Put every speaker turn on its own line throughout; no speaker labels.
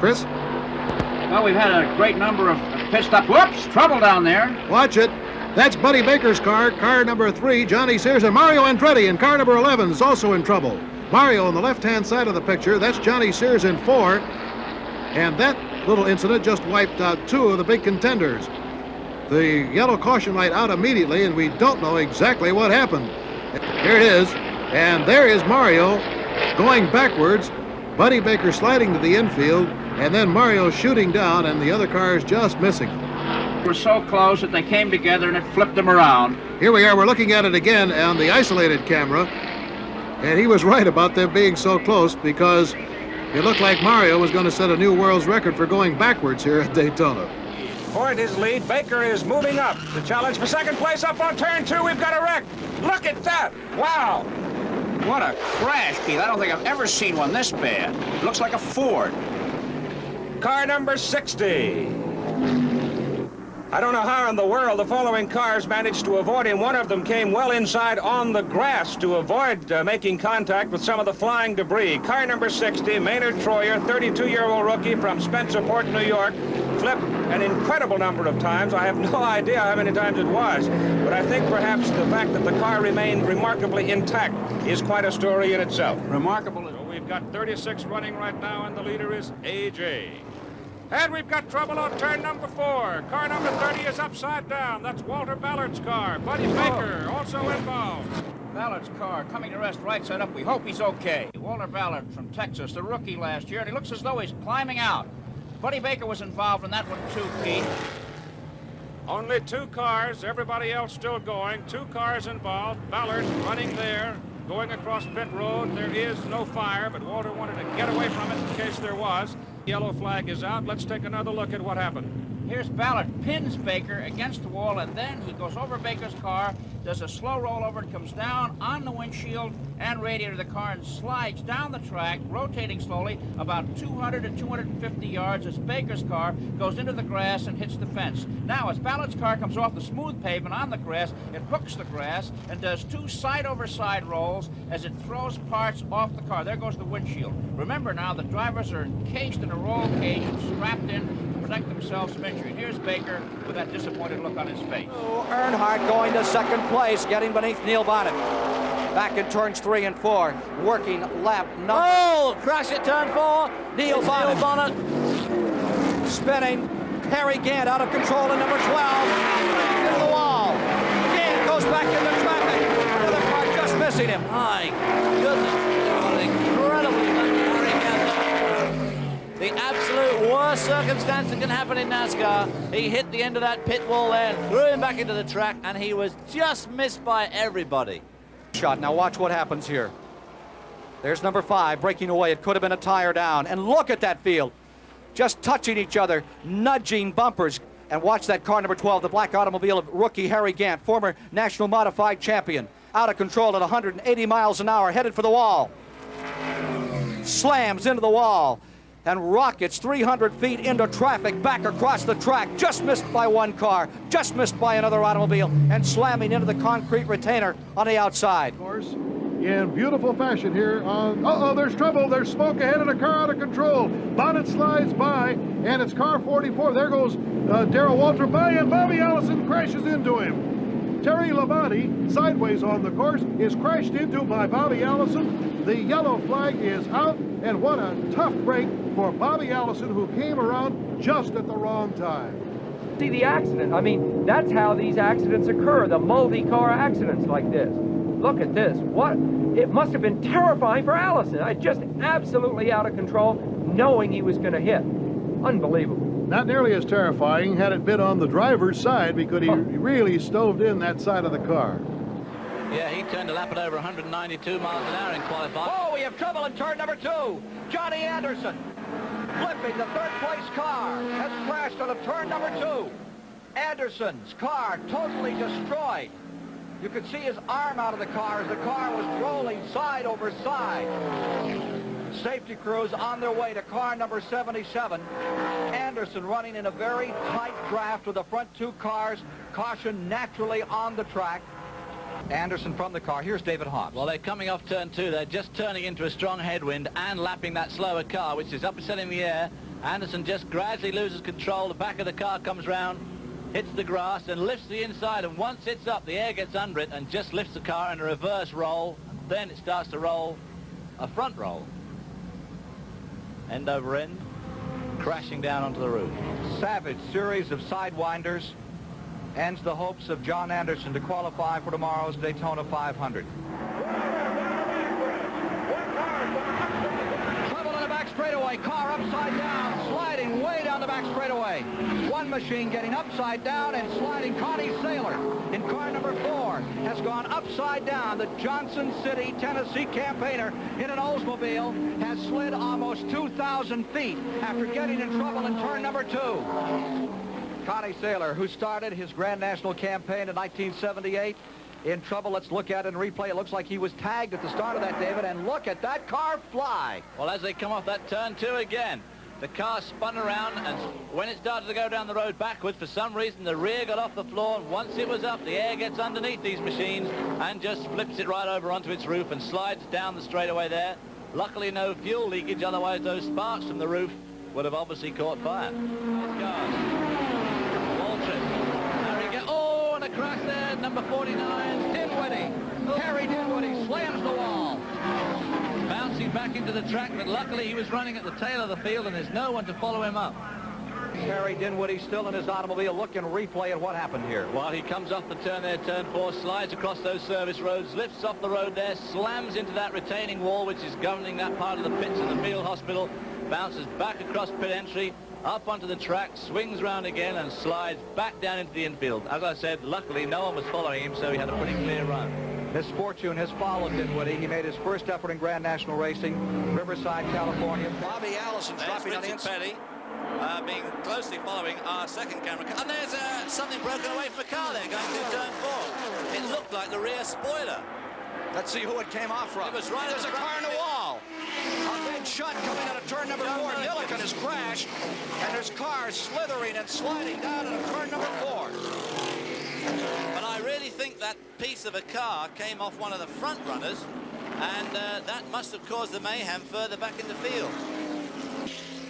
Chris?
Well, we've had a great number of pit stops. Whoops, trouble down there.
Watch it. That's Buddy Baker's car number 3, Johnny Sears, and Mario Andretti in car number 11 is also in trouble. Mario on the left-hand side of the picture, that's Johnny Sears in 4. And that little incident just wiped out 2 of the big contenders. The yellow caution light out immediately, and we don't know exactly what happened. Here it is, and there is Mario going backwards, Buddy Baker sliding to the infield, and then Mario shooting down, and the other cars just missing him.
They were so close that they came together and it flipped them around.
Here we are, we're looking at it again on the isolated camera, and he was right about them being so close because it looked like Mario was going to set a new world's record for going backwards here at Daytona.
For his lead, Baker is moving up. The challenge for second place up on turn 2. We've got a wreck. Look at that. Wow.
What a crash, Keith. I don't think I've ever seen one this bad. It looks like a Ford.
Car number 60. I don't know how in the world the following cars managed to avoid him. One of them came well inside on the grass to avoid making contact with some of the flying debris. Car number 60, Maynard Troyer, 32-year-old rookie from Spencerport, New York, flipped an incredible number of times. I have no idea how many times it was, but I think perhaps the fact that the car remained remarkably intact is quite a story in itself.
Remarkable.
So we've got 36 running right now, and the leader is A.J. And we've got trouble on turn number 4. Car number 30 is upside down. That's Walter Ballard's car. Buddy Baker also involved.
Ballard's car coming to rest right side up. We hope he's okay. Walter Ballard from Texas, the rookie last year, and he looks as though he's climbing out. Buddy Baker was involved in that one too, Pete.
Only 2 cars, everybody else still going. 2 cars involved. Ballard running there, going across pit road. There is no fire, but Walter wanted to get away from it in case there was. Yellow flag is out. Let's take another look at what happened.
Here's Ballard, pins Baker against the wall, and then he goes over Baker's car, does a slow rollover, and comes down on the windshield and radiator of the car and slides down the track, rotating slowly about 200 to 250 yards as Baker's car goes into the grass and hits the fence. Now, as Ballard's car comes off the smooth pavement on the grass, it hooks the grass and does 2 side-over-side rolls as it throws parts off the car. There goes the windshield. Remember now, the drivers are encased in a roll cage and strapped in to protect themselves from injury. And here's Baker with that disappointed look on his face.
Oh, Earnhardt going to second place, getting beneath Neil Bonnet. Back in turns 3 and 4, working lap number... Oh, crash at turn 4. Neil Bonnet. Spinning. Harry Gant out of control in number 12. Into the wall. Gant goes back into traffic. Another car just missing him. My goodness. What an incredibly lucky Harry Gant. The absolute worst circumstance that can happen in NASCAR. He hit the end of that pit wall there and threw him back into the track, and he was just missed by everybody. Shot. Now watch what happens here. There's number 5 breaking away. It could have been a tire down. And look at that field. Just touching each other, nudging bumpers. And watch that car number 12, the black automobile of rookie Harry Gant, former national modified champion. Out of control at 180 miles an hour, headed for the wall. Slams into the wall and rockets 300 feet into traffic back across the track. Just missed by 1 car, just missed by another automobile, and slamming into the concrete retainer on the outside.
Of course, in beautiful fashion here on... Uh-oh, there's trouble. There's smoke ahead and a car out of control. Bonnet slides by, and it's car 44. There goes Darrell Walter by, and Bobby Allison crashes into him. Terry Labonte, sideways on the course, is crashed into by Bobby Allison. The yellow flag is out, and what a tough break for Bobby Allison, who came around just at the wrong time.
See the accident. I mean, that's how these accidents occur, the multi-car accidents like this. Look at this. What? It must have been terrifying for Allison. Just absolutely out of control, knowing he was going to hit. Unbelievable.
Not nearly as terrifying had it been on the driver's side, because he really stoved in that side of the car.
Yeah, he turned a lap at over 192 miles an hour in qualifying.
Oh, we have trouble in turn number 2. Johnny Anderson, flipping the third-place car, has crashed on turn number 2. Anderson's car totally destroyed. You could see his arm out of the car as the car was rolling side over side. Safety crews on their way to car number 77. Anderson running in a very tight draft with the front 2 cars. Caution naturally on the track. Anderson from the car. Here's David Hobbs.
Well, they're coming off turn 2. They're just turning into a strong headwind and lapping that slower car, which is upsetting the air Anderson just gradually loses control. The back of the car comes round, hits the grass and lifts the inside, and once it's up, the air gets under it and just lifts the car in a reverse roll. Then it starts to roll a front roll, end over end, crashing down onto the roof.
Savage series of sidewinders ends the hopes of John Anderson to qualify for tomorrow's Daytona 500. Trouble in the back straightaway, car upside down, sliding way down the back straightaway. One machine getting upside down and sliding. Connie Saylor in car number 4 has gone upside down. The Johnson City, Tennessee campaigner in an Oldsmobile has slid almost 2,000 feet after getting in trouble in turn number 2. Connie Saylor, who started his Grand National campaign in 1978, in trouble. Let's look at it and replay. It looks like he was tagged at the start of that, David, and look at that car fly.
Well, as they come off that turn 2 again, the car spun around, and when it started to go down the road backwards, for some reason the rear got off the floor, and once it was up, the air gets underneath these machines and just flips it right over onto its roof and slides down the straightaway there. Luckily no fuel leakage, otherwise those sparks from the roof would have obviously caught fire. Oh, and a crash there, number 49,
Dinwiddie. Harry Dinwiddie slams the wall.
bouncing back into the track, but luckily he was running at the tail of the field and there's no one to follow him up.
Harry Dinwiddie still in his automobile. Look and replay at what happened here.
While he comes off the turn there, turn 4, slides across those service roads, lifts off the road there, slams into that retaining wall which is governing that part of the pits in the field hospital, bounces back across pit entry, up onto the track, swings round again and slides back down into the infield. As I said, luckily no one was following him, so he had a pretty clear run.
Misfortune has followed Dinwiddie. He made his first effort in Grand National Racing, Riverside, California.
Bobby Allison dropping on the inside. Petty, being closely following our second camera. And there's something broken away from the car there going through turn 4. It looked like the rear spoiler. Let's see who it came off from. It was right. There's a car in the wall. A big shot coming out of turn number 4. Milliken has crashed, and there's cars slithering and sliding down out of turn number 4. But I really think that piece of a car came off one of the front runners, and that must have caused the mayhem further back in the field.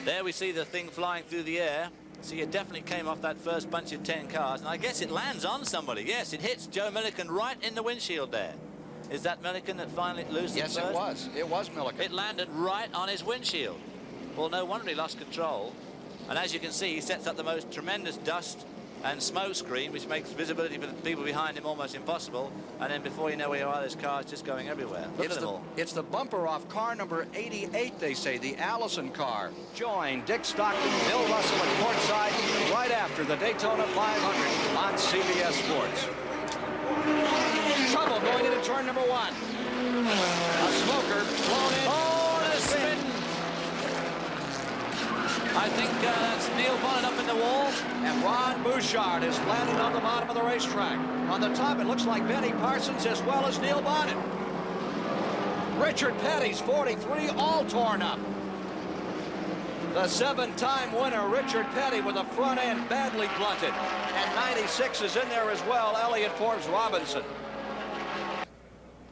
There we see the thing flying through the air. See, it definitely came off that first bunch of 10 cars, and I guess it lands on somebody. Yes, it hits Joe Milliken right in the windshield there. Is that Milliken that finally loosened first?
Yes, it was. It was Milliken.
It landed right on his windshield. Well, no wonder he lost control. And as you can see, he sets up the most tremendous dust and smoke screen, which makes visibility for the people behind him almost impossible. And then before you know where you are, there's cars just going everywhere. Look at them all.
It's the bumper off car number 88, they say, the Allison car.
Join Dick Stockton, Bill Russell at courtside right after the Daytona 500 on CBS Sports.
Trouble going into turn number 1. A smoker blown in.
Oh, and a spin. I think that's Neil Bonnet up in the wall.
And Ron Bouchard is landing on the bottom of the racetrack. On the top, it looks like Benny Parsons as well as Neil Bonnet. Richard Petty's 43 all torn up. The 7-time winner, Richard Petty, with a front end badly blunted. And 96 is in there as well, Elliott Forbes-Robinson.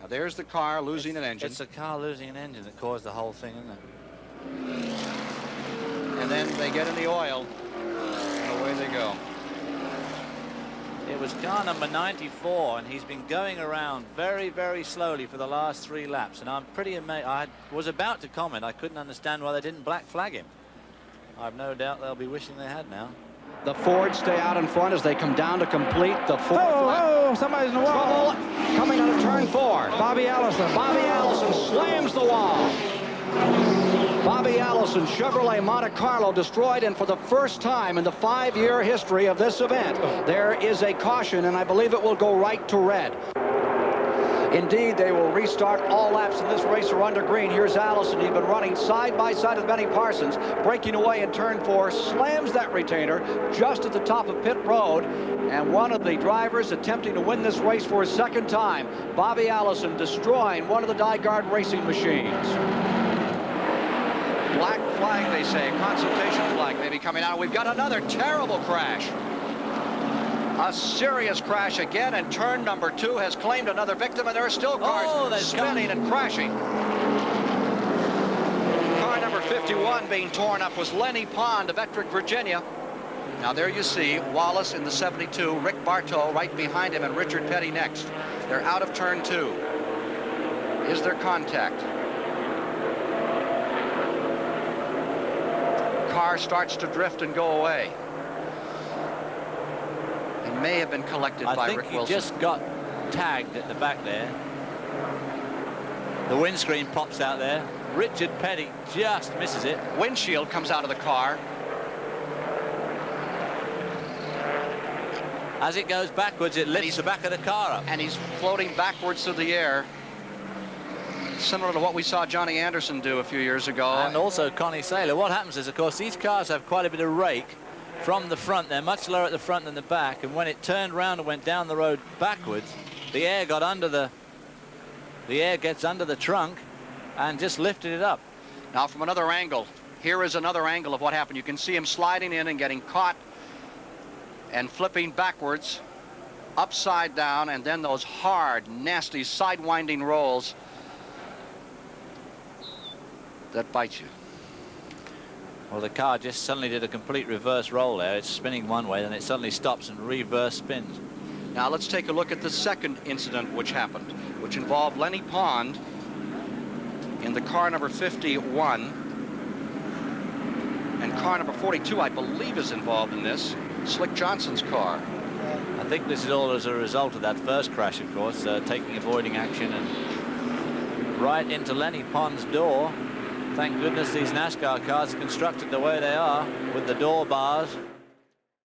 Now there's the car losing an engine.
It's the car losing an engine that caused the whole thing, isn't it?
And then they get in the oil, and away they go.
It was car number 94, and he's been going around very, very slowly for the last 3 laps. And I'm pretty amazed. I was about to comment. I couldn't understand why they didn't black flag him. I've no doubt they'll be wishing they had now.
The Fords stay out in front as they come down to complete the 4th lap.
Oh, somebody's in the wall.
Trouble coming out of turn 4. Bobby Allison. Bobby Allison slams the wall. Bobby Allison, Chevrolet Monte Carlo destroyed, and for the first time in the 5-year history of this event, there is a caution, and I believe it will go right to red. Indeed, they will restart. All laps in this race are under green. Here's Allison. He's been running side by side with Benny Parsons, breaking away in turn 4, slams that retainer just at the top of pit road, and one of the drivers attempting to win this race for a second time, Bobby Allison, destroying one of the Dyguard racing machines.
Black flag, they say, consultation flag maybe coming out. We've got another terrible crash. A serious crash again, and turn number 2 has claimed another victim, and there are still cars spinning and crashing. Car number
number 51 being torn up was Lenny Pond of Ettrick, Virginia. Now there you see Wallace in the 72, Rick Bartow right behind him, and Richard Petty next. They're out of turn 2. Is there contact? Car starts to drift and go away. It may have been collected by Rick Wilson.
I think he just got tagged at the back there. The windscreen pops out there. Richard Petty just misses it.
Windshield comes out of the car.
As it goes backwards, it lifts the back of the car up.
And he's floating backwards through the air, similar to what we saw Johnny Anderson do a few years ago.
And also Connie Saylor. What happens is, of course, these cars have quite a bit of rake from the front. They're much lower at the front than the back, and when it turned round and went down the road backwards, the air got under the air gets under the trunk and just lifted it up.
Now from another angle, here is another angle of what happened. You can see him sliding in and getting caught and flipping backwards, upside down, and then those hard, nasty, sidewinding rolls that bite you.
Well, the car just suddenly did a complete reverse roll there. It's spinning one way, then it suddenly stops and reverse spins.
Now let's take a look at the second incident which happened, which involved Lenny Pond in the car number 51. And car number 42, I believe, is involved in this. Slick Johnson's car.
I think this is all as a result of that first crash, of course, taking avoiding action and right into Lenny Pond's door. Thank goodness these NASCAR cars are constructed the way they are, with the door bars.